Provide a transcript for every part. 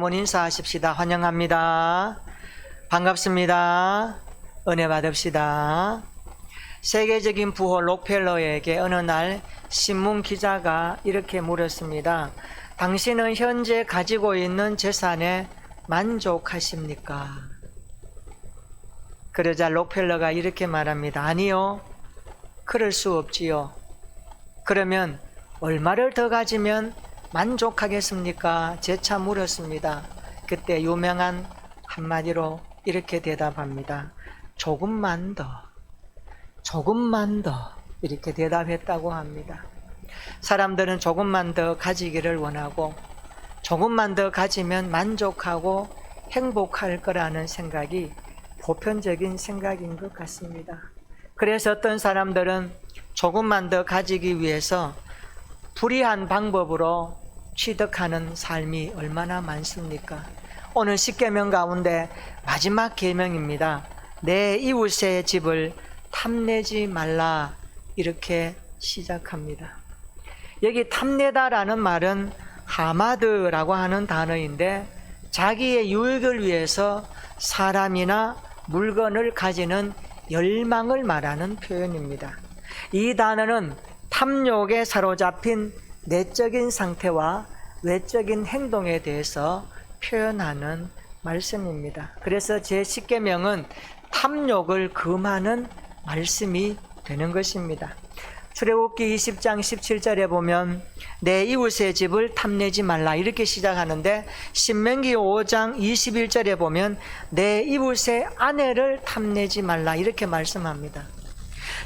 한번 인사하십시다. 환영합니다. 반갑습니다. 은혜 받읍시다. 세계적인 부호 록펠러에게 어느 날 신문 기자가 이렇게 물었습니다. 당신은 현재 가지고 있는 재산에 만족하십니까? 그러자 록펠러가 이렇게 말합니다. 아니요, 그럴 수 없지요. 그러면 얼마를 더 가지면 만족하겠습니까? 재차 물었습니다. 그때 유명한 한마디로 이렇게 대답합니다. 조금만 더, 조금만 더, 이렇게 대답했다고 합니다. 사람들은 조금만 더 가지기를 원하고 조금만 더 가지면 만족하고 행복할 거라는 생각이 보편적인 생각인 것 같습니다. 그래서 어떤 사람들은 조금만 더 가지기 위해서 불의한 방법으로 취득하는 삶이 얼마나 많습니까? 오늘 10계명 가운데 마지막 계명입니다. 내 이웃의 집을 탐내지 말라, 이렇게 시작합니다. 여기 탐내다라는 말은 하마드라고 하는 단어인데 자기의 유익을 위해서 사람이나 물건을 가지는 열망을 말하는 표현입니다. 이 단어는 탐욕에 사로잡힌 내적인 상태와 외적인 행동에 대해서 표현하는 말씀입니다. 그래서 제 10계명은 탐욕을 금하는 말씀이 되는 것입니다. 출애굽기 20장 17절에 보면 내 이웃의 집을 탐내지 말라, 이렇게 시작하는데 신명기 5장 21절에 보면 내 이웃의 아내를 탐내지 말라, 이렇게 말씀합니다.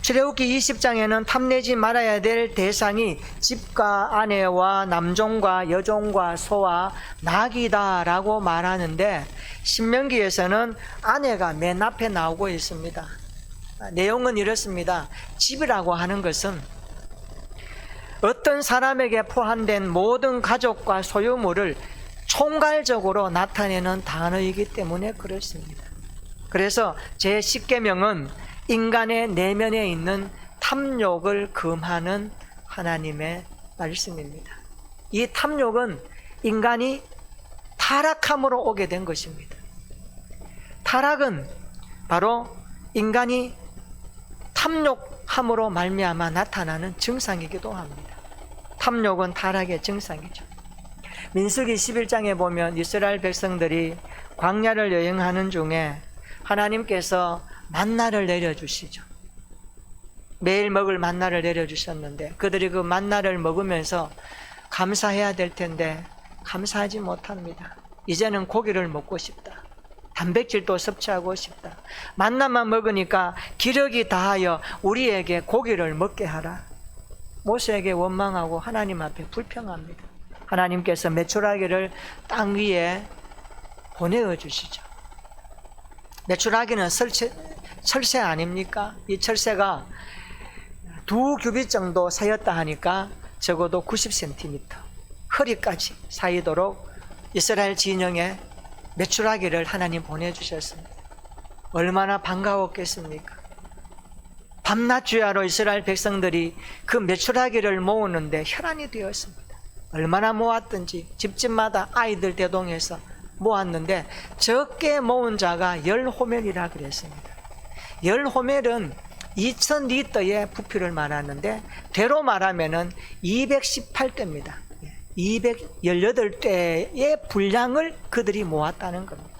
출애굽기 20장에는 탐내지 말아야 될 대상이 집과 아내와 남종과 여종과 소와 낙이다라고 말하는데 신명기에서는 아내가 맨 앞에 나오고 있습니다. 내용은 이렇습니다. 집이라고 하는 것은 어떤 사람에게 포함된 모든 가족과 소유물을 총괄적으로 나타내는 단어이기 때문에 그렇습니다. 그래서 제 10계명은 인간의 내면에 있는 탐욕을 금하는 하나님의 말씀입니다. 이 탐욕은 인간이 타락함으로 오게 된 것입니다. 타락은 바로 인간이 탐욕함으로 말미암아 나타나는 증상이기도 합니다. 탐욕은 타락의 증상이죠. 민수기 11장에 보면 이스라엘 백성들이 광야를 여행하는 중에 하나님께서 만나를 내려주시죠. 매일 먹을 만나를 내려주셨는데 그들이 그 만나를 먹으면서 감사해야 될 텐데 감사하지 못합니다. 이제는 고기를 먹고 싶다. 단백질도 섭취하고 싶다. 만나만 먹으니까 기력이 다하여 우리에게 고기를 먹게 하라. 모세에게 원망하고 하나님 앞에 불평합니다. 하나님께서 메추라기를 땅 위에 보내어 주시죠. 메추라기는 철새 아닙니까? 이 철새가 2규빗 정도 사였다 하니까 적어도 90cm 허리까지 사이도록 이스라엘 진영에 메추라기를 하나님 보내주셨습니다. 얼마나 반가웠겠습니까? 밤낮 주야로 이스라엘 백성들이 그 메추라기를 모으는데 혈안이 되었습니다. 얼마나 모았든지 집집마다 아이들 대동해서 모았는데 적게 모은 자가 10호멜이라 그랬습니다. 10호멜은 2000리터의 부피를 말하는데 대로 말하면 218대입니다. 218대의 분량을 그들이 모았다는 겁니다.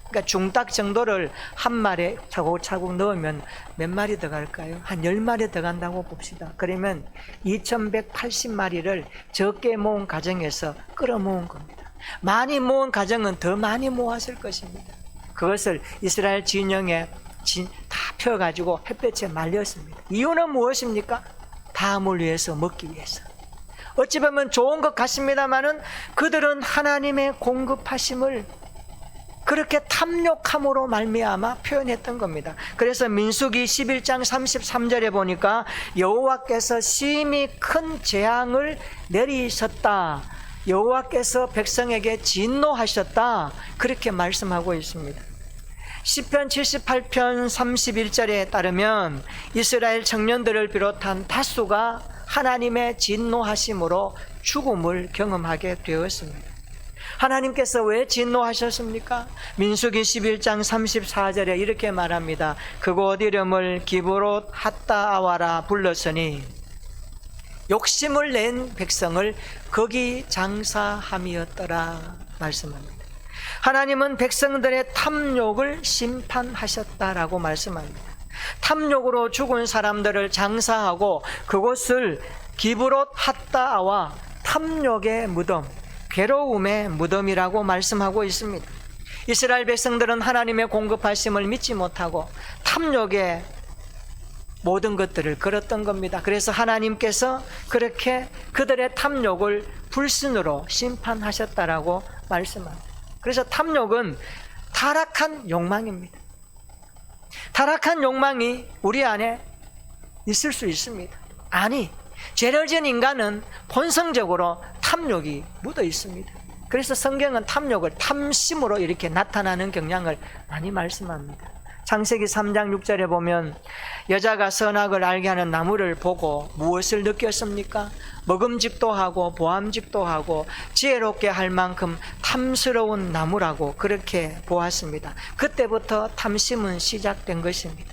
그러니까 중닭 정도를 한 마리에 차곡차곡 넣으면 몇 마리 더 갈까요? 한 10마리 더 간다고 봅시다. 그러면 2180마리를 적게 모은 가정에서 끌어 모은 겁니다. 많이 모은 가정은 더 많이 모았을 것입니다. 그것을 이스라엘 진영에 다 펴가지고 햇볕에 말렸습니다. 이유는 무엇입니까? 다음을 위해서, 먹기 위해서. 어찌 보면 좋은 것 같습니다마는 그들은 하나님의 공급하심을 그렇게 탐욕함으로 말미암아 표현했던 겁니다. 그래서 민수기 11장 33절에 보니까 여호와께서 심히 큰 재앙을 내리셨다, 여호와께서 백성에게 진노하셨다, 그렇게 말씀하고 있습니다. 시편 78편 31절에 따르면 이스라엘 청년들을 비롯한 다수가 하나님의 진노하심으로 죽음을 경험하게 되었습니다. 하나님께서 왜 진노하셨습니까? 민수기 11장 34절에 이렇게 말합니다. 그곳 이름을 기브롯 핫다아와라 불렀으니 욕심을 낸 백성을 거기 장사함이었더라 말씀합니다. 하나님은 백성들의 탐욕을 심판하셨다라고 말씀합니다. 탐욕으로 죽은 사람들을 장사하고 그곳을 기브롯 핫다아와 탐욕의 무덤, 괴로움의 무덤이라고 말씀하고 있습니다. 이스라엘 백성들은 하나님의 공급하심을 믿지 못하고 탐욕의 모든 것들을 걸었던 겁니다. 그래서 하나님께서 그렇게 그들의 탐욕을 불순으로 심판하셨다라고 말씀합니다. 그래서 탐욕은 타락한 욕망입니다. 타락한 욕망이 우리 안에 있을 수 있습니다. 아니, 죄를 지은 인간은 본성적으로 탐욕이 묻어 있습니다. 그래서 성경은 탐욕을 탐심으로 이렇게 나타나는 경향을 많이 말씀합니다. 창세기 3장 6절에 보면 여자가 선악을 알게 하는 나무를 보고 무엇을 느꼈습니까? 먹음직도 하고 보암직도 하고 지혜롭게 할 만큼 탐스러운 나무라고 그렇게 보았습니다. 그때부터 탐심은 시작된 것입니다.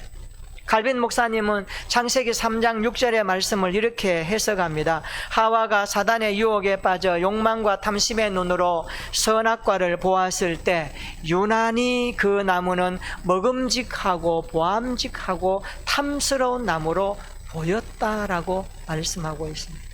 갈빈 목사님은 창세기 3장 6절의 말씀을 이렇게 해석합니다. 하와가 사단의 유혹에 빠져 욕망과 탐심의 눈으로 선악과를 보았을 때 유난히 그 나무는 먹음직하고 보암직하고 탐스러운 나무로 보였다라고 말씀하고 있습니다.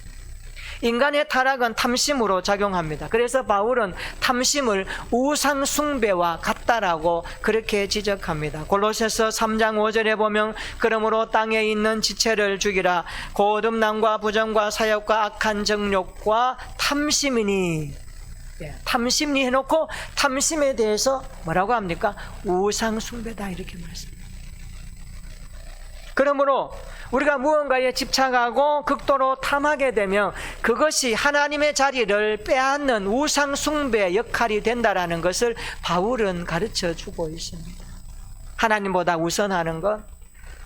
인간의 타락은 탐심으로 작용합니다. 그래서 바울은 탐심을 우상 숭배와 같다라고 그렇게 지적합니다. 골로새서 3장 5절에 보면 그러므로 땅에 있는 지체를 죽이라. 곧 음란과 부정과 사욕과 악한 정욕과 탐심이니. 탐심이 해놓고 탐심에 대해서 뭐라고 합니까? 우상 숭배다 이렇게 말씀합니다. 그러므로 우리가 무언가에 집착하고 극도로 탐하게 되면 그것이 하나님의 자리를 빼앗는 우상 숭배의 역할이 된다라는 것을 바울은 가르쳐 주고 있습니다. 하나님보다 우선하는 것,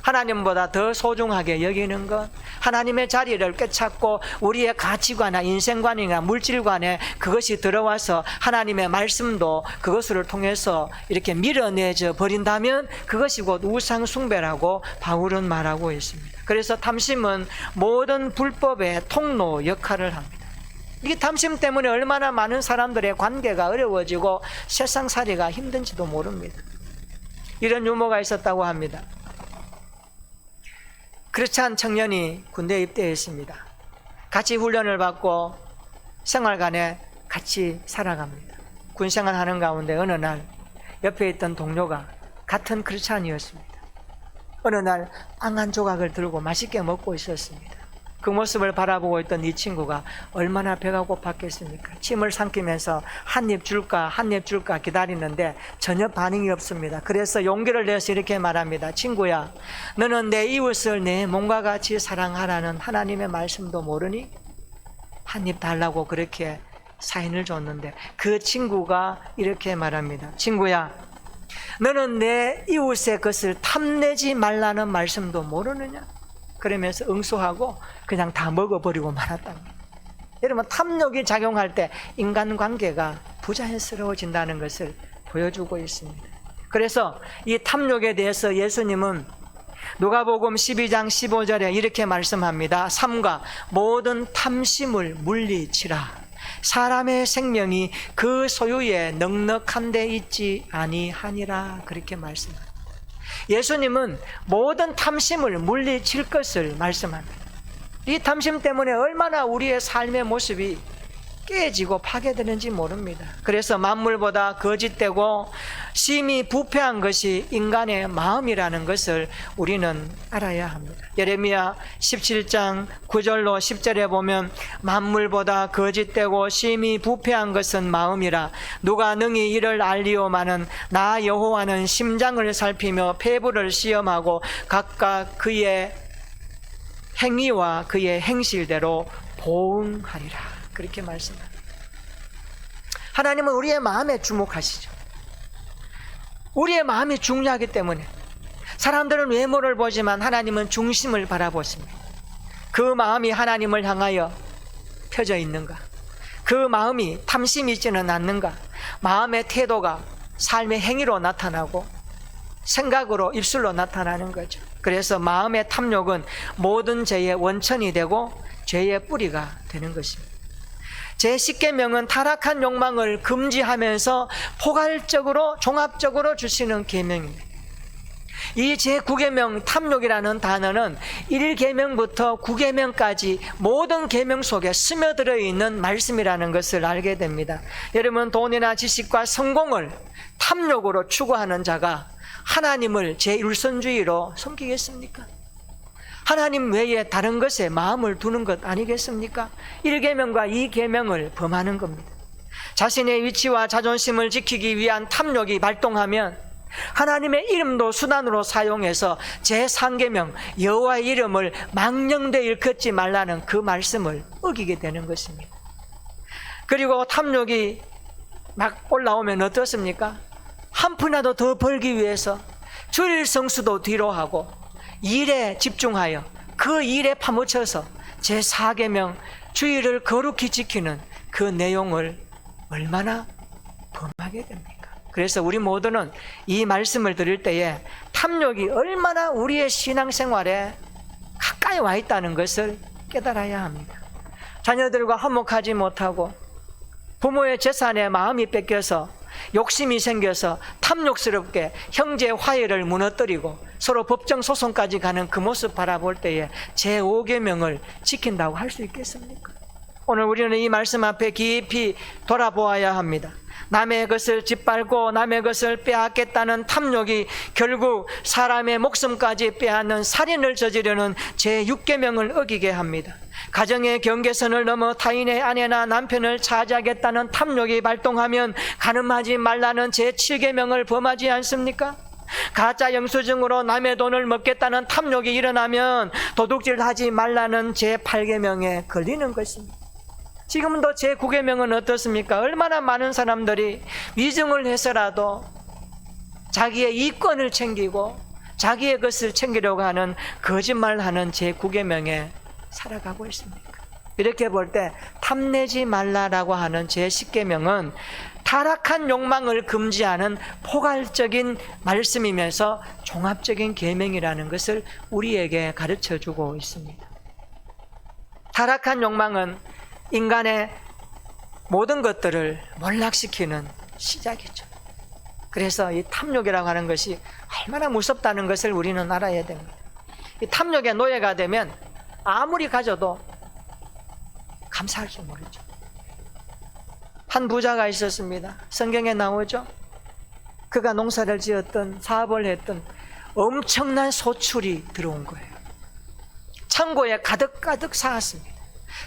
하나님보다 더 소중하게 여기는 것, 하나님의 자리를 꿰찼고 우리의 가치관이나 인생관이나 물질관에 그것이 들어와서 하나님의 말씀도 그것을 통해서 이렇게 밀어내져 버린다면 그것이 곧 우상 숭배라고 바울은 말하고 있습니다. 그래서 탐심은 모든 불법의 통로 역할을 합니다. 이 탐심 때문에 얼마나 많은 사람들의 관계가 어려워지고 세상살이가 힘든지도 모릅니다. 이런 유머가 있었다고 합니다. 크리스찬 청년이 군대에 입대했습니다. 같이 훈련을 받고 생활관에 같이 살아갑니다. 군생활 하는 가운데 어느 날 옆에 있던 동료가 같은 크리스찬이었습니다. 어느 날 빵 한 조각을 들고 맛있게 먹고 있었습니다. 그 모습을 바라보고 있던 이 친구가 얼마나 배가 고팠겠습니까? 침을 삼키면서 한 입 줄까 기다리는데 전혀 반응이 없습니다. 그래서 용기를 내서 이렇게 말합니다. 친구야, 너는 내 이웃을 내 몸과 같이 사랑하라는 하나님의 말씀도 모르니? 한 입 달라고 그렇게 사인을 줬는데 그 친구가 이렇게 말합니다. 친구야, 너는 내 이웃의 것을 탐내지 말라는 말씀도 모르느냐? 그러면서 응수하고 그냥 다 먹어버리고 말았답니다. 여러분, 탐욕이 작용할 때 인간관계가 부자연스러워진다는 것을 보여주고 있습니다. 그래서 이 탐욕에 대해서 예수님은 누가복음 12장 15절에 이렇게 말씀합니다. 삼가 모든 탐심을 물리치라. 사람의 생명이 그 소유에 넉넉한 데 있지 아니하니라. 그렇게 말씀합니다. 예수님은 모든 탐심을 물리칠 것을 말씀합니다. 이 탐심 때문에 얼마나 우리의 삶의 모습이 깨지고 파괴되는지 모릅니다. 그래서 만물보다 거짓되고 심히 부패한 것이 인간의 마음이라는 것을 우리는 알아야 합니다. 예레미야 17장 9절로 10절에 보면 만물보다 거짓되고 심히 부패한 것은 마음이라. 누가 능히 이를 알리오마는 나 여호와는 심장을 살피며 폐부를 시험하고 각각 그의 행위와 그의 행실대로 보응하리라. 그렇게 말씀합니다. 하나님은 우리의 마음에 주목하시죠. 우리의 마음이 중요하기 때문에 사람들은 외모를 보지만 하나님은 중심을 바라보십니다. 그 마음이 하나님을 향하여 펴져 있는가? 그 마음이 탐심이 있지는 않는가? 마음의 태도가 삶의 행위로 나타나고 생각으로 입술로 나타나는 거죠. 그래서 마음의 탐욕은 모든 죄의 원천이 되고 죄의 뿌리가 되는 것입니다. 제10계명은 타락한 욕망을 금지하면서 포괄적으로 종합적으로 주시는 계명입니다. 이 제9계명 탐욕이라는 단어는 1계명부터 9계명까지 모든 계명 속에 스며들어 있는 말씀이라는 것을 알게 됩니다. 여러분, 돈이나 지식과 성공을 탐욕으로 추구하는 자가 하나님을 제1선주의로 섬기겠습니까? 하나님 외에 다른 것에 마음을 두는 것 아니겠습니까? 1계명과 2계명을 범하는 겁니다. 자신의 위치와 자존심을 지키기 위한 탐욕이 발동하면 하나님의 이름도 수단으로 사용해서 제3계명 여호와의 이름을 망령되이 일컫지 말라는 그 말씀을 어기게 되는 것입니다. 그리고 탐욕이 막 올라오면 어떻습니까? 한 푼이라도 더 벌기 위해서 주일 성수도 뒤로 하고 일에 집중하여 그 일에 파묻혀서 제4계명 주일을 거룩히 지키는 그 내용을 얼마나 범하게 됩니까? 그래서 우리 모두는 이 말씀을 들을 때에 탐욕이 얼마나 우리의 신앙생활에 가까이 와 있다는 것을 깨달아야 합니다. 자녀들과 화목하지 못하고 부모의 재산에 마음이 뺏겨서 욕심이 생겨서 탐욕스럽게 형제 화해를 무너뜨리고 서로 법정 소송까지 가는 그 모습 바라볼 때에 제5계명을 지킨다고 할 수 있겠습니까? 오늘 우리는 이 말씀 앞에 깊이 돌아보아야 합니다. 남의 것을 짓밟고 남의 것을 빼앗겠다는 탐욕이 결국 사람의 목숨까지 빼앗는 살인을 저지르는 제6계명을 어기게 합니다. 가정의 경계선을 넘어 타인의 아내나 남편을 차지하겠다는 탐욕이 발동하면 간음하지 말라는 제7계명을 범하지 않습니까? 가짜 영수증으로 남의 돈을 먹겠다는 탐욕이 일어나면 도둑질하지 말라는 제8계명에 걸리는 것입니다. 지금도 제9계명은 어떻습니까? 얼마나 많은 사람들이 위증을 해서라도 자기의 이권을 챙기고 자기의 것을 챙기려고 하는 거짓말하는 제9계명에 살아가고 있습니까? 이렇게 볼 때 탐내지 말라라고 하는 제10계명은 타락한 욕망을 금지하는 포괄적인 말씀이면서 종합적인 계명이라는 것을 우리에게 가르쳐주고 있습니다. 타락한 욕망은 인간의 모든 것들을 몰락시키는 시작이죠. 그래서 이 탐욕이라고 하는 것이 얼마나 무섭다는 것을 우리는 알아야 됩니다. 이 탐욕의 노예가 되면 아무리 가져도 감사할 줄 모르죠. 한 부자가 있었습니다. 성경에 나오죠. 그가 농사를 지었던 사업을 했던 엄청난 소출이 들어온 거예요. 창고에 가득가득 쌓았습니다.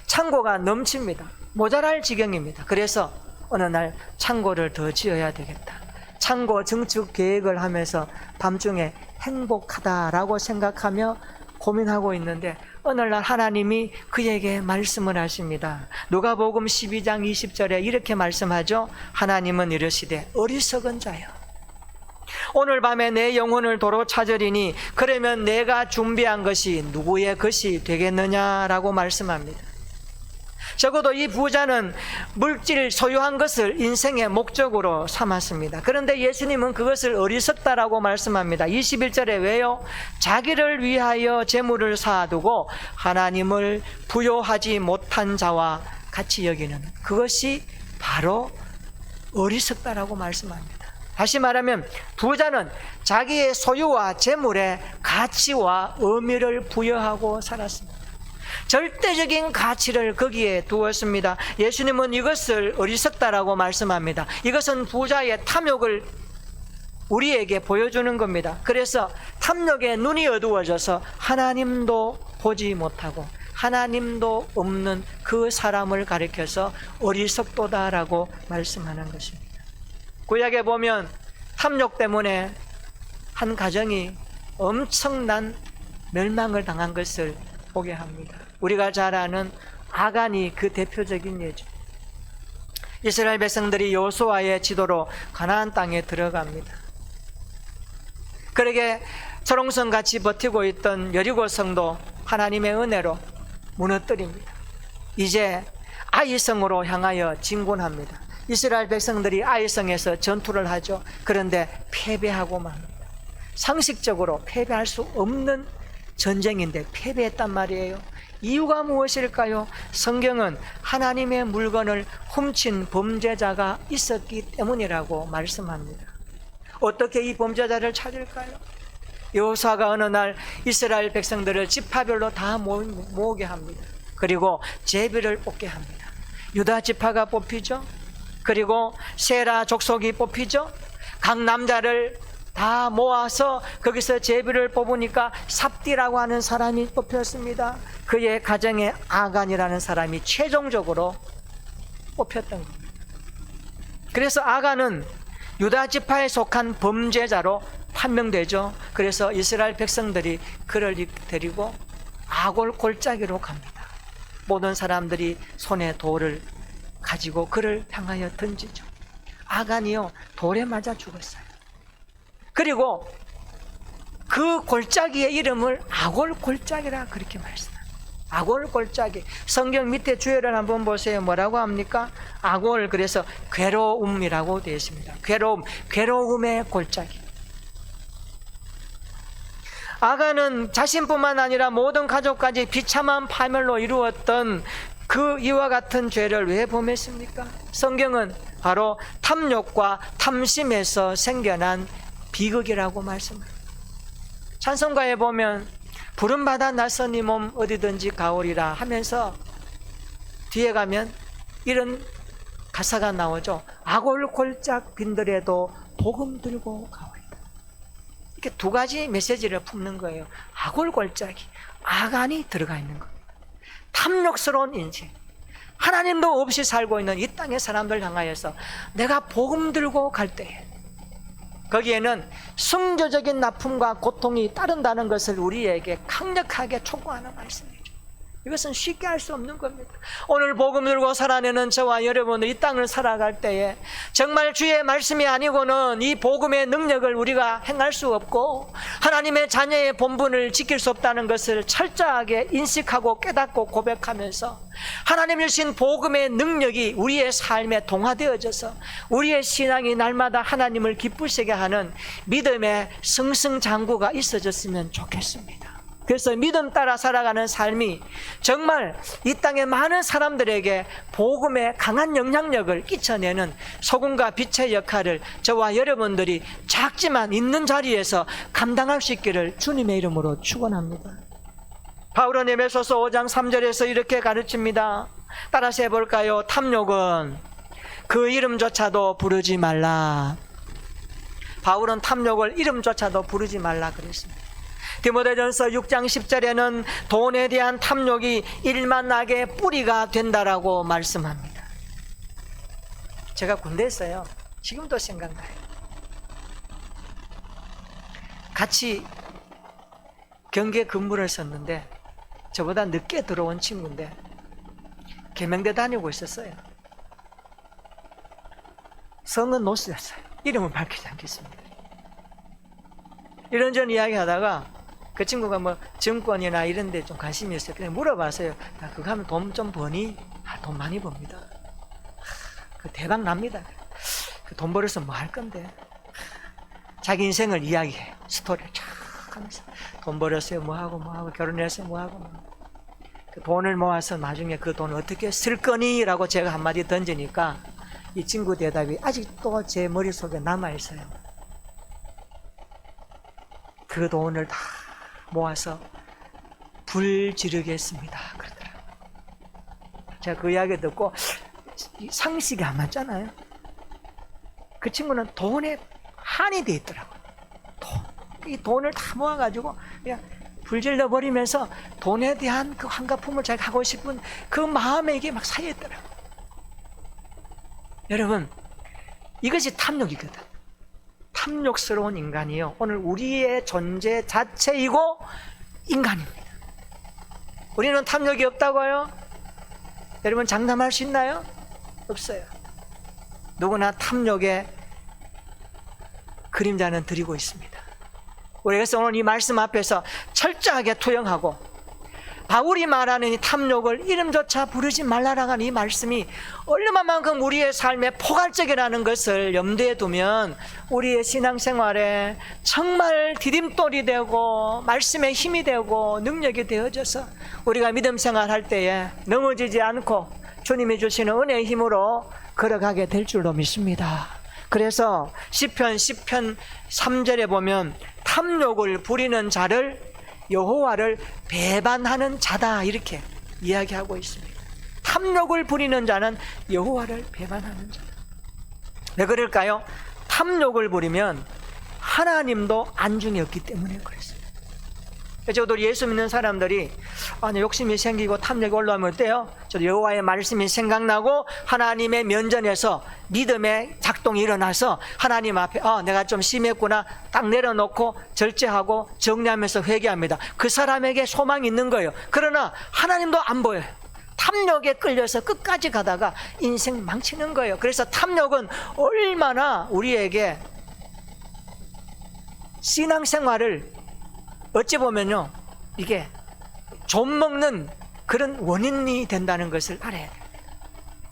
창고가 넘칩니다. 모자랄 지경입니다. 그래서 어느 날 창고를 더 지어야 되겠다. 창고 증축 계획을 하면서 밤중에 행복하다라고 생각하며 고민하고 있는데 어느 날 하나님이 그에게 말씀을 하십니다. 누가복음 12장 20절에 이렇게 말씀하죠. 하나님은 이르시되 어리석은 자여, 오늘 밤에 내 영혼을 도로 찾으리니 그러면 내가 준비한 것이 누구의 것이 되겠느냐라고 말씀합니다. 적어도 이 부자는 물질 소유한 것을 인생의 목적으로 삼았습니다. 그런데 예수님은 그것을 어리석다라고 말씀합니다. 21절에 왜요? 자기를 위하여 재물을 쌓아두고 하나님을 부요하지 못한 자와 같이 여기는 그것이 바로 어리석다라고 말씀합니다. 다시 말하면 부자는 자기의 소유와 재물에 가치와 의미를 부여하고 살았습니다. 절대적인 가치를 거기에 두었습니다. 예수님은 이것을 어리석다라고 말씀합니다. 이것은 부자의 탐욕을 우리에게 보여주는 겁니다. 그래서 탐욕에 눈이 어두워져서 하나님도 보지 못하고 하나님도 없는 그 사람을 가리켜서 어리석도다라고 말씀하는 것입니다. 구약에 보면 탐욕 때문에 한 가정이 엄청난 멸망을 당한 것을 보게 합니다. 우리가 잘 아는 아간이 그 대표적인 예죠. 이스라엘 백성들이 여호수아의 지도로 가나안 땅에 들어갑니다. 그러게 철옹성같이 버티고 있던 여리고 성도 하나님의 은혜로 무너뜨립니다. 이제 아이성으로 향하여 진군합니다. 이스라엘 백성들이 아이성에서 전투를 하죠. 그런데 패배하고 맙니다. 상식적으로 패배할 수 없는 전쟁인데 패배했단 말이에요. 이유가 무엇일까요? 성경은 하나님의 물건을 훔친 범죄자가 있었기 때문이라고 말씀합니다. 어떻게 이 범죄자를 찾을까요? 여호수아가 어느 날 이스라엘 백성들을 지파별로 다 모으게 합니다. 그리고 제비를 뽑게 합니다. 유다 지파가 뽑히죠. 그리고 세라 족속이 뽑히죠. 각 남자를 다 모아서 거기서 제비를 뽑으니까 삽디라고 하는 사람이 뽑혔습니다. 그의 가정에 아간이라는 사람이 최종적으로 뽑혔던 겁니다. 그래서 아간은 유다 지파에 속한 범죄자로 판명되죠. 그래서 이스라엘 백성들이 그를 데리고 아골 골짜기로 갑니다. 모든 사람들이 손에 돌을 가지고 그를 향하여 던지죠. 아간이요, 돌에 맞아 죽었어요. 그리고 그 골짜기의 이름을 아골 골짜기라 그렇게 말씀합니다. 아골 골짜기. 성경 밑에 주열을 한번 보세요. 뭐라고 합니까? 아골, 그래서 괴로움이라고 되어 있습니다. 괴로움의 골짜기. 아간은 자신뿐만 아니라 모든 가족까지 비참한 파멸로 이루었던 그 이와 같은 죄를 왜 범했습니까? 성경은 바로 탐욕과 탐심에서 생겨난 비극이라고 말씀합니다. 찬송가에 보면 부름받아 낯선 이 몸 어디든지 가오리라 하면서 뒤에 가면 이런 가사가 나오죠. 아골 골짝 빈들에도 복음 들고 가오리라. 이렇게 두 가지 메시지를 품는 거예요. 아골 골짜기, 아간이 들어가 있는 겁니다. 탐욕스러운 인생, 하나님도 없이 살고 있는 이 땅의 사람들 향하여서 내가 복음 들고 갈 때에 거기에는 순교적인 나쁨과 고통이 따른다는 것을 우리에게 강력하게 촉구하는 말씀이죠. 이것은 쉽게 할 수 없는 겁니다. 오늘 복음 들고 살아내는 저와 여러분들 이 땅을 살아갈 때에 정말 주의 말씀이 아니고는 이 복음의 능력을 우리가 행할 수 없고 하나님의 자녀의 본분을 지킬 수 없다는 것을 철저하게 인식하고 깨닫고 고백하면서 하나님 주신 복음의 능력이 우리의 삶에 동화되어져서 우리의 신앙이 날마다 하나님을 기쁘시게 하는 믿음의 승승장구가 있어졌으면 좋겠습니다. 그래서 믿음 따라 살아가는 삶이 정말 이 땅의 많은 사람들에게 복음의 강한 영향력을 끼쳐내는 소금과 빛의 역할을 저와 여러분들이 작지만 있는 자리에서 감당할 수 있기를 주님의 이름으로 축원합니다. 바울은 에베소서 5장 3절에서 이렇게 가르칩니다. 따라서 해볼까요? 탐욕은 그 이름조차도 부르지 말라. 바울은 탐욕을 이름조차도 부르지 말라 그랬습니다. 디모데전서 6장 10절에는 돈에 대한 탐욕이 일만하게 뿌리가 된다라고 말씀합니다. 제가 군대에 있어요. 지금도 생각나요. 같이 경계 근무를 썼는데 저보다 늦게 들어온 친구인데 계명대 다니고 있었어요. 성은 노스였어요. 이름은 밝히지 않겠습니다. 이런저런 이야기 하다가 그 친구가 뭐 증권이나 이런 데 좀 관심이 있어요. 그냥 물어봤어요. 야, 그거 하면 돈 좀 버니? 돈 많이 법니다. 그 대박 납니다. 그 돈 벌어서 뭐 할 건데? 자기 인생을 이야기해요. 스토리를 쫙 하면서 돈 벌었어요. 뭐 하고 결혼해서 뭐 하고 그 돈을 모아서 나중에 그 돈을 어떻게 쓸 거니? 라고 제가 한마디 던지니까 이 친구 대답이 아직도 제 머릿속에 남아있어요. 그 돈을 다 모아서 불 지르겠습니다 그러더라고요. 제가 그 이야기 듣고 상식이 안 맞잖아요. 그 친구는 돈에 한이 돼 있더라고요. 이 돈을 다 모아가지고 그냥 불질러 버리면서 돈에 대한 그 환갑품을 자기가 하고 싶은 그 마음에 이게 막 쌓여있더라고요. 여러분, 이것이 탐욕이거든. 탐욕스러운 인간이요, 오늘 우리의 존재 자체이고 인간입니다. 우리는 탐욕이 없다고요? 여러분 장담할 수 있나요? 없어요. 누구나 탐욕의 그림자는 드리고 있습니다. 우리가 오늘 이 말씀 앞에서 철저하게 투영하고 바울이 말하는 이 탐욕을 이름조차 부르지 말라라는 이 말씀이 얼마만큼 우리의 삶에 포괄적이라는 것을 염두에 두면 우리의 신앙생활에 정말 디딤돌이 되고 말씀의 힘이 되고 능력이 되어져서 우리가 믿음 생활할 때에 넘어지지 않고 주님이 주시는 은혜의 힘으로 걸어가게 될 줄로 믿습니다. 그래서 시편 3절에 보면 탐욕을 부리는 자를 여호와를 배반하는 자다 이렇게 이야기하고 있습니다. 탐욕을 부리는 자는 여호와를 배반하는 자다. 왜 그럴까요? 탐욕을 부리면 하나님도 안중이 없기 때문에 그렇습니다. 저도 예수 믿는 사람들이 욕심이 생기고 탐욕이 올라오면 어때요? 저도 여호와의 말씀이 생각나고 하나님의 면전에서 믿음의 작동이 일어나서 하나님 앞에 내가 좀 심했구나 딱 내려놓고 절제하고 정리하면서 회개합니다. 그 사람에게 소망이 있는 거예요. 그러나 하나님도 안 보여요. 탐욕에 끌려서 끝까지 가다가 인생 망치는 거예요. 그래서 탐욕은 얼마나 우리에게 신앙생활을 어찌 보면요 이게 좀먹는 그런 원인이 된다는 것을 알아야 돼요.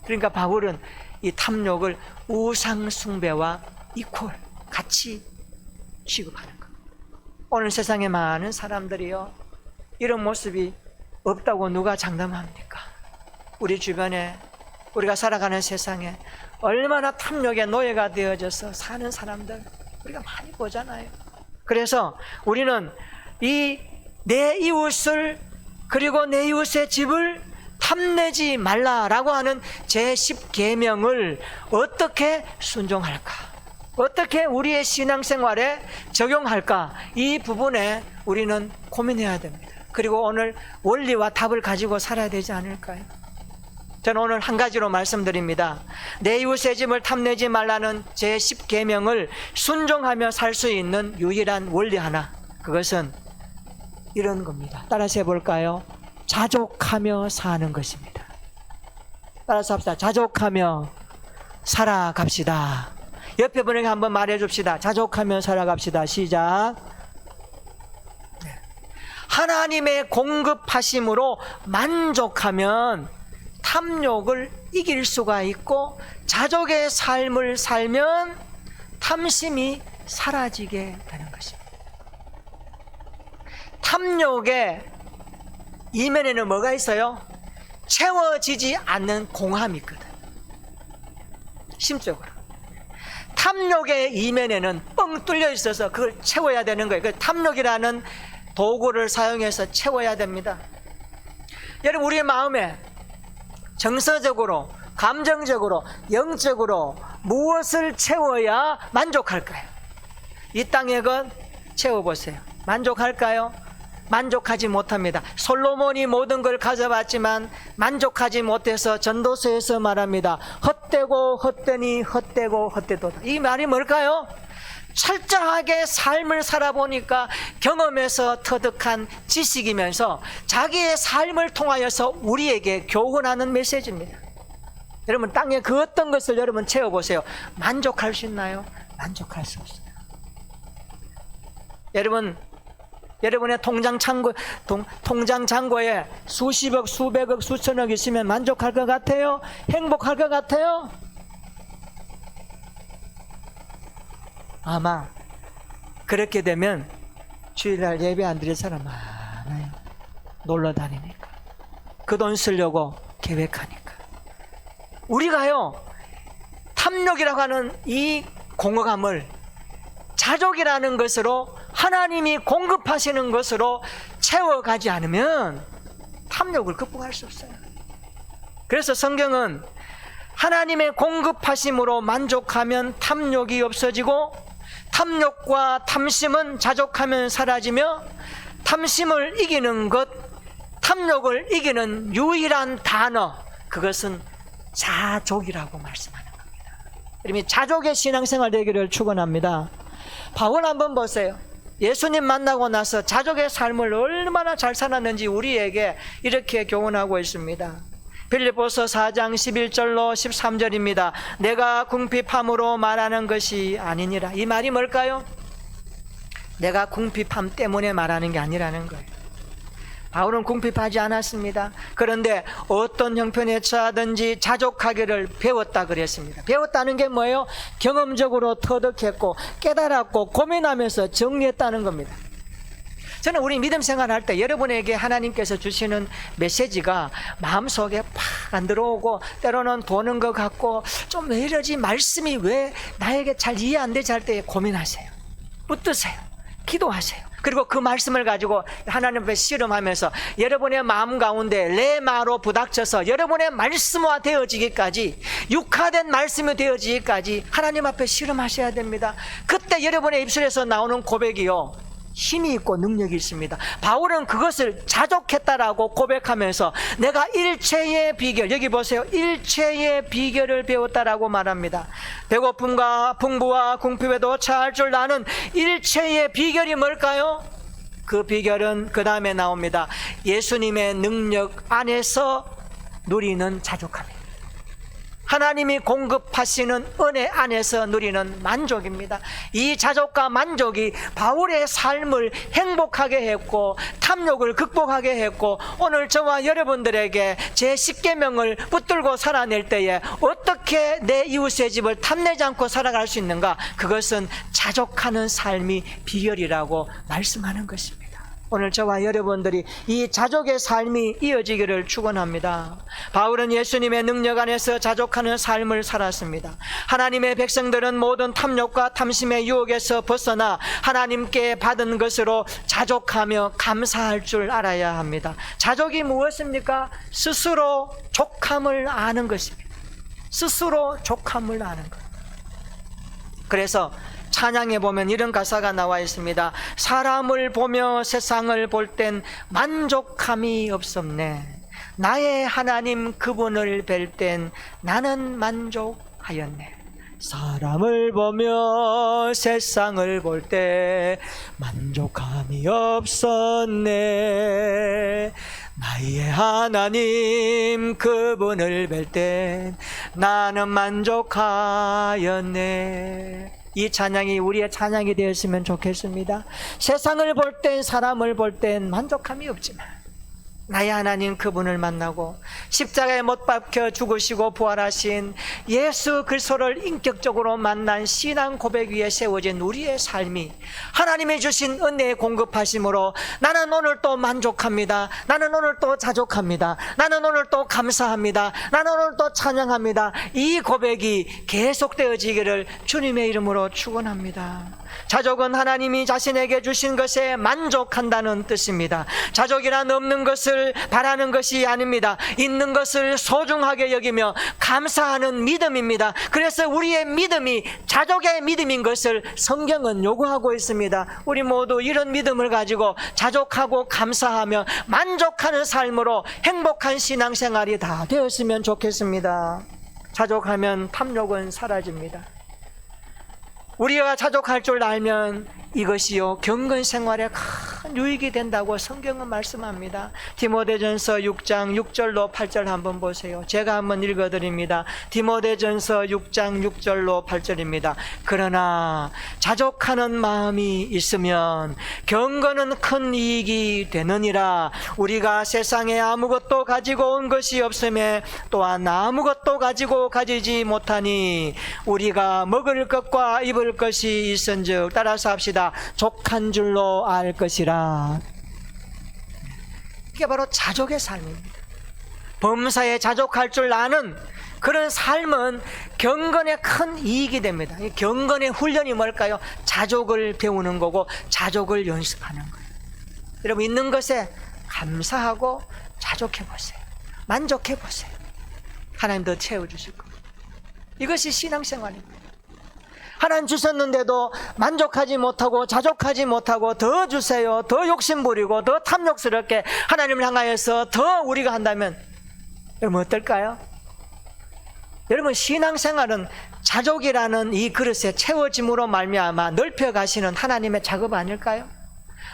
그러니까 바울은 이 탐욕을 우상숭배와 이퀄 같이 취급하는 거예요. 오늘 세상에 많은 사람들이요 이런 모습이 없다고 누가 장담합니까? 우리 주변에 우리가 살아가는 세상에 얼마나 탐욕의 노예가 되어져서 사는 사람들 우리가 많이 보잖아요. 그래서 우리는 내 이웃을 그리고 내 이웃의 집을 탐내지 말라라고 하는 제10계명을 어떻게 순종할까? 어떻게 우리의 신앙생활에 적용할까? 이 부분에 우리는 고민해야 됩니다. 그리고 오늘 원리와 답을 가지고 살아야 되지 않을까요? 저는 오늘 한 가지로 말씀드립니다. 내 이웃의 집을 탐내지 말라는 제10계명을 순종하며 살 수 있는 유일한 원리 하나, 그것은 이런 겁니다. 따라서 해볼까요? 자족하며 사는 것입니다. 따라서 합시다. 자족하며 살아갑시다. 옆에 분에게 한번 말해줍시다. 자족하며 살아갑시다. 시작. 하나님의 공급하심으로 만족하면 탐욕을 이길 수가 있고, 자족의 삶을 살면 탐심이 사라지게 되는 것입니다. 탐욕의 이면에는 뭐가 있어요? 채워지지 않는 공함이 있거든. 심적으로 탐욕의 이면에는 뻥 뚫려 있어서 그걸 채워야 되는 거예요. 그 탐욕이라는 도구를 사용해서 채워야 됩니다. 여러분, 우리의 마음에 정서적으로, 감정적으로, 영적으로 무엇을 채워야 만족할까요? 이 땅의 것 채워보세요. 만족할까요? 만족하지 못합니다. 솔로몬이 모든 걸 가져봤지만 만족하지 못해서 전도서에서 말합니다. 헛되고 헛되니 헛되고 헛되도다. 이 말이 뭘까요? 철저하게 삶을 살아보니까 경험에서 터득한 지식이면서 자기의 삶을 통하여서 우리에게 교훈하는 메시지입니다. 여러분, 땅에 그 어떤 것을 여러분 채워보세요. 만족할 수 있나요? 만족할 수 없어요. 여러분의 통장 잔고에 수십억, 수백억, 수천억 있으면 만족할 것 같아요? 행복할 것 같아요? 아마 그렇게 되면 주일날 예배 안 드릴 사람 많아요. 놀러 다니니까, 그 돈 쓰려고 계획하니까. 우리가요, 탐욕이라고 하는 이 공허감을 자족이라는 것으로, 하나님이 공급하시는 것으로 채워가지 않으면 탐욕을 극복할 수 없어요. 그래서 성경은 하나님의 공급하심으로 만족하면 탐욕이 없어지고, 탐욕과 탐심은 자족하면 사라지며, 탐심을 이기는 것, 탐욕을 이기는 유일한 단어, 그것은 자족이라고 말씀하는 겁니다. 그러면 자족의 신앙생활 되기를 축원합니다. 바울 한번 보세요. 예수님 만나고 나서 자족의 삶을 얼마나 잘 살았는지 우리에게 이렇게 교훈하고 있습니다. 빌립보서 4장 11절로 13절입니다. 내가 궁핍함으로 말하는 것이 아니니라. 이 말이 뭘까요? 내가 궁핍함 때문에 말하는 게 아니라는 거예요. 바울은 궁핍하지 않았습니다. 그런데 어떤 형편에 처하든지 자족하기를 배웠다 그랬습니다. 배웠다는 게 뭐예요? 경험적으로 터득했고 깨달았고 고민하면서 정리했다는 겁니다. 저는 우리 믿음 생활할 때 여러분에게 하나님께서 주시는 메시지가 마음속에 팍 안 들어오고 때로는 도는 것 같고 좀 왜 이러지, 말씀이 왜 나에게 잘 이해 안 되지 할 때 고민하세요. 붙드세요. 기도하세요. 그리고 그 말씀을 가지고 하나님 앞에 씨름하면서 여러분의 마음 가운데 레마로 부닥쳐서 여러분의 말씀화 되어지기까지, 육화된 말씀이 되어지기까지 하나님 앞에 씨름하셔야 됩니다. 그때 여러분의 입술에서 나오는 고백이요, 힘이 있고 능력이 있습니다. 바울은 그것을 자족했다라고 고백하면서 내가 일체의 비결, 여기 보세요, 일체의 비결을 배웠다라고 말합니다. 배고픔과 풍부와 궁핍에도 처할 줄 아는 일체의 비결이 뭘까요? 그 비결은 그 다음에 나옵니다. 예수님의 능력 안에서 누리는 자족함입니다. 하나님이 공급하시는 은혜 안에서 누리는 만족입니다. 이 자족과 만족이 바울의 삶을 행복하게 했고 탐욕을 극복하게 했고, 오늘 저와 여러분들에게 제 10계명을 붙들고 살아낼 때에 어떻게 내 이웃의 집을 탐내지 않고 살아갈 수 있는가? 그것은 자족하는 삶이 비결이라고 말씀하는 것입니다. 오늘 저와 여러분들이 이 자족의 삶이 이어지기를 축원합니다. 바울은 예수님의 능력 안에서 자족하는 삶을 살았습니다. 하나님의 백성들은 모든 탐욕과 탐심의 유혹에서 벗어나 하나님께 받은 것으로 자족하며 감사할 줄 알아야 합니다. 자족이 무엇입니까? 스스로 족함을 아는 것입니다. 스스로 족함을 아는 것. 그래서 찬양에 보면 이런 가사가 나와 있습니다. 사람을 보며 세상을 볼 땐 만족함이 없었네. 나의 하나님 그분을 뵐 땐 나는 만족하였네. 사람을 보며 세상을 볼 때 만족함이 없었네. 나의 하나님 그분을 뵐 땐 나는 만족하였네. 이 찬양이 우리의 찬양이 되었으면 좋겠습니다. 세상을 볼 땐, 사람을 볼 땐 만족함이 없지만 나의 하나님 그분을 만나고 십자가에 못 박혀 죽으시고 부활하신 예수 그리스도를 인격적으로 만난 신앙 고백 위에 세워진 우리의 삶이 하나님이 주신 은혜의 공급하심으로 나는 오늘 또 만족합니다. 나는 오늘 또 자족합니다. 나는 오늘 또 감사합니다. 나는 오늘 또 찬양합니다. 이 고백이 계속되어지기를 주님의 이름으로 축원합니다. 자족은 하나님이 자신에게 주신 것에 만족한다는 뜻입니다. 자족이란 없는 것을 바라는 것이 아닙니다. 있는 것을 소중하게 여기며 감사하는 믿음입니다. 그래서 우리의 믿음이 자족의 믿음인 것을 성경은 요구하고 있습니다. 우리 모두 이런 믿음을 가지고 자족하고 감사하며 만족하는 삶으로 행복한 신앙생활이 다 되었으면 좋겠습니다. 자족하면 탐욕은 사라집니다. 우리가 자족할 줄 알면 이것이요 경건 생활에 큰 유익이 된다고 성경은 말씀합니다. 디모데전서 6장 6절로 8절 한번 보세요. 제가 한번 읽어드립니다. 디모데전서 6장 6절로 8절입니다. 그러나 자족하는 마음이 있으면 경건은 큰 이익이 되느니라. 우리가 세상에 아무것도 가지고 온 것이 없음에 또한 아무것도 가지지 못하니 우리가 먹을 것과 입을 것이 있은즉 따라서 합시다. 족한 줄로 알 것이라. 이게 바로 자족의 삶입니다. 범사에 자족할 줄 아는 그런 삶은 경건에 큰 이익이 됩니다. 이 경건의 훈련이 뭘까요? 자족을 배우는 거고 자족을 연습하는 거예요. 여러분 있는 것에 감사하고 자족해 보세요. 만족해 보세요. 하나님 더 채워주실 겁니다. 이것이 신앙생활입니다. 하나님 주셨는데도 만족하지 못하고 자족하지 못하고 더 주세요, 더 욕심부리고 더 탐욕스럽게 하나님을 향하여서 더 우리가 한다면 여러분 어떨까요? 여러분 신앙생활은 자족이라는 이 그릇에 채워짐으로 말미암아 넓혀가시는 하나님의 작업 아닐까요?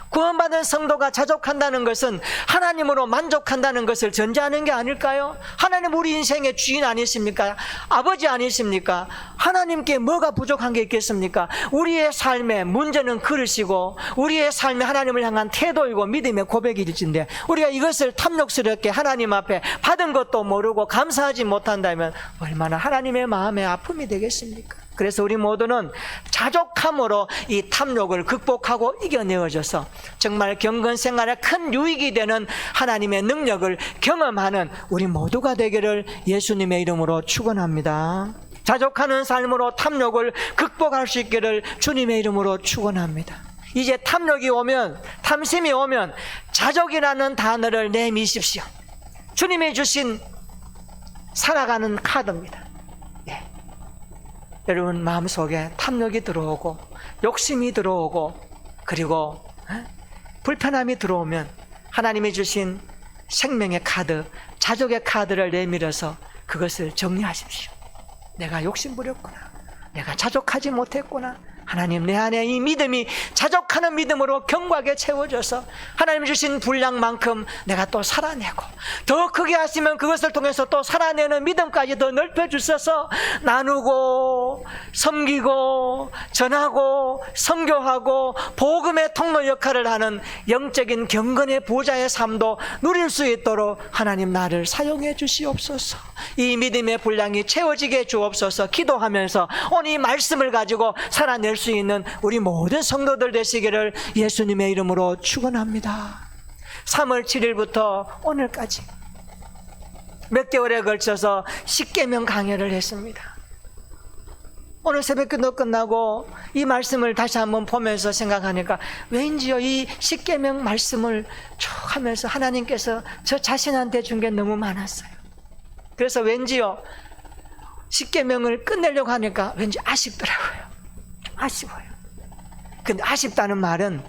구원받은 성도가 자족한다는 것은 하나님으로 만족한다는 것을 전제하는 게 아닐까요? 하나님 우리 인생의 주인 아니십니까? 아버지 아니십니까? 하나님께 뭐가 부족한 게 있겠습니까? 우리의 삶의 문제는 그릇이고 우리의 삶이 하나님을 향한 태도이고 믿음의 고백일진데 우리가 이것을 탐욕스럽게 하나님 앞에 받은 것도 모르고 감사하지 못한다면 얼마나 하나님의 마음의 아픔이 되겠습니까? 그래서 우리 모두는 자족함으로 이 탐욕을 극복하고 이겨내어져서 정말 경건 생활에 큰 유익이 되는 하나님의 능력을 경험하는 우리 모두가 되기를 예수님의 이름으로 축원합니다. 자족하는 삶으로 탐욕을 극복할 수 있기를 주님의 이름으로 축원합니다. 이제 탐욕이 오면, 탐심이 오면 자족이라는 단어를 내미십시오. 주님이 주신 살아가는 카드입니다. 여러분 마음속에 탐욕이 들어오고 욕심이 들어오고 그리고 불편함이 들어오면 하나님이 주신 생명의 카드, 자족의 카드를 내밀어서 그것을 정리하십시오. 내가 욕심 부렸구나, 내가 자족하지 못했구나. 하나님 내 안에 이 믿음이 자족하는 믿음으로 견고하게 채워져서 하나님 주신 분량만큼 내가 또 살아내고 더 크게 하시면 그것을 통해서 또 살아내는 믿음까지 더 넓혀주셔서 나누고 섬기고 전하고 선교하고 복음의 통로 역할을 하는 영적인 경건의 보좌의 삶도 누릴 수 있도록 하나님 나를 사용해 주시옵소서. 이 믿음의 분량이 채워지게 주옵소서. 기도하면서 오늘 이 말씀을 가지고 살아낼 수 있는 우리 모든 성도들 되시기를 예수님의 이름으로 축원합니다. 3월 7일부터 오늘까지 몇 개월에 걸쳐서 십계명 강해를 했습니다. 오늘 새벽기도 끝나고 이 말씀을 다시 한번 보면서 생각하니까 왠지요 이 십계명 말씀을 쭉 하면서 하나님께서 저 자신한테 준 게 너무 많았어요. 그래서 왠지요 십계명을 끝내려고 하니까 왠지 아쉽더라고요. 아쉬워요. 근데 아쉽다는 말은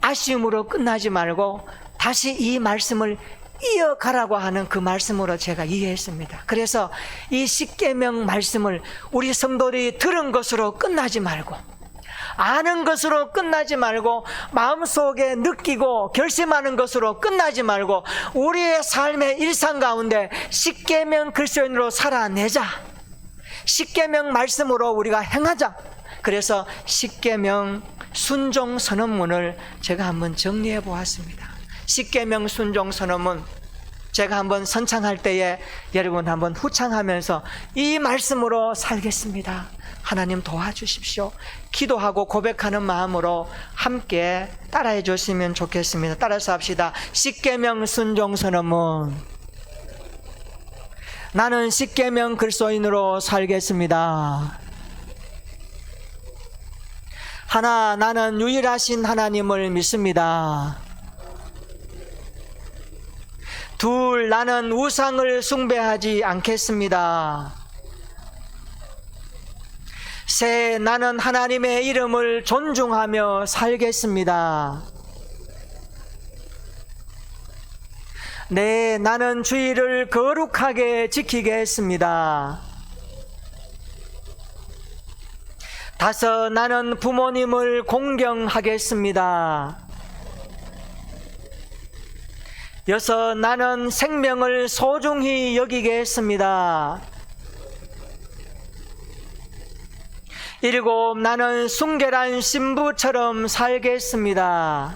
아쉬움으로 끝나지 말고 다시 이 말씀을 이어가라고 하는 그 말씀으로 제가 이해했습니다. 그래서 이 십계명 말씀을 우리 성도들이 들은 것으로 끝나지 말고 아는 것으로 끝나지 말고 마음속에 느끼고 결심하는 것으로 끝나지 말고 우리의 삶의 일상 가운데 십계명 글쓰인으로 살아내자. 십계명 말씀으로 우리가 행하자. 그래서 십계명 순종 선언문을 제가 한번 정리해 보았습니다. 십계명 순종 선언문 제가 한번 선창할 때에 여러분 한번 후창하면서 이 말씀으로 살겠습니다. 하나님 도와주십시오. 기도하고 고백하는 마음으로 함께 따라해 주시면 좋겠습니다. 따라서 합시다. 십계명 순종 선언문. 나는 십계명 글소인으로 살겠습니다. 하나, 나는 유일하신 하나님을 믿습니다. 둘, 나는 우상을 숭배하지 않겠습니다. 셋, 나는 하나님의 이름을 존중하며 살겠습니다. 넷, 나는 주의를 거룩하게 지키겠습니다. 다섯, 나는 부모님을 공경하겠습니다. 여섯, 나는 생명을 소중히 여기겠습니다. 일곱, 나는 순결한 신부처럼 살겠습니다.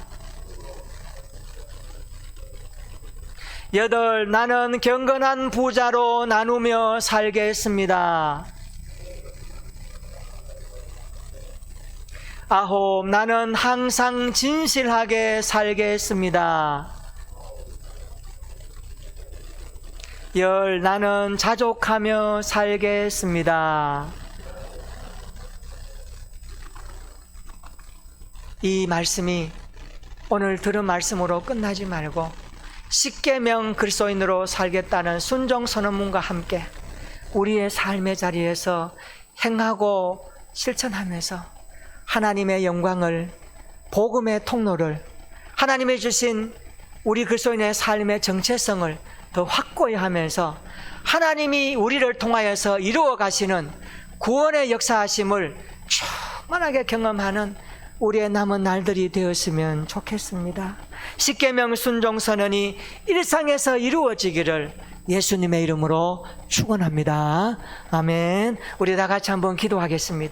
여덟, 나는 경건한 부자로 나누며 살겠습니다. 아홉, 나는 항상 진실하게 살겠습니다. 열, 나는 자족하며 살겠습니다. 이 말씀이 오늘 들은 말씀으로 끝나지 말고 십계명 글소인으로 살겠다는 순종 선언문과 함께 우리의 삶의 자리에서 행하고 실천하면서 하나님의 영광을, 복음의 통로를, 하나님이 주신 우리 그리스도인의 삶의 정체성을 더 확고히 하면서 하나님이 우리를 통하여서 이루어 가시는 구원의 역사하심을 충만하게 경험하는 우리의 남은 날들이 되었으면 좋겠습니다. 십계명 순종 선언이 일상에서 이루어지기를 예수님의 이름으로 축원합니다. 아멘. 우리 다 같이 한번 기도하겠습니다.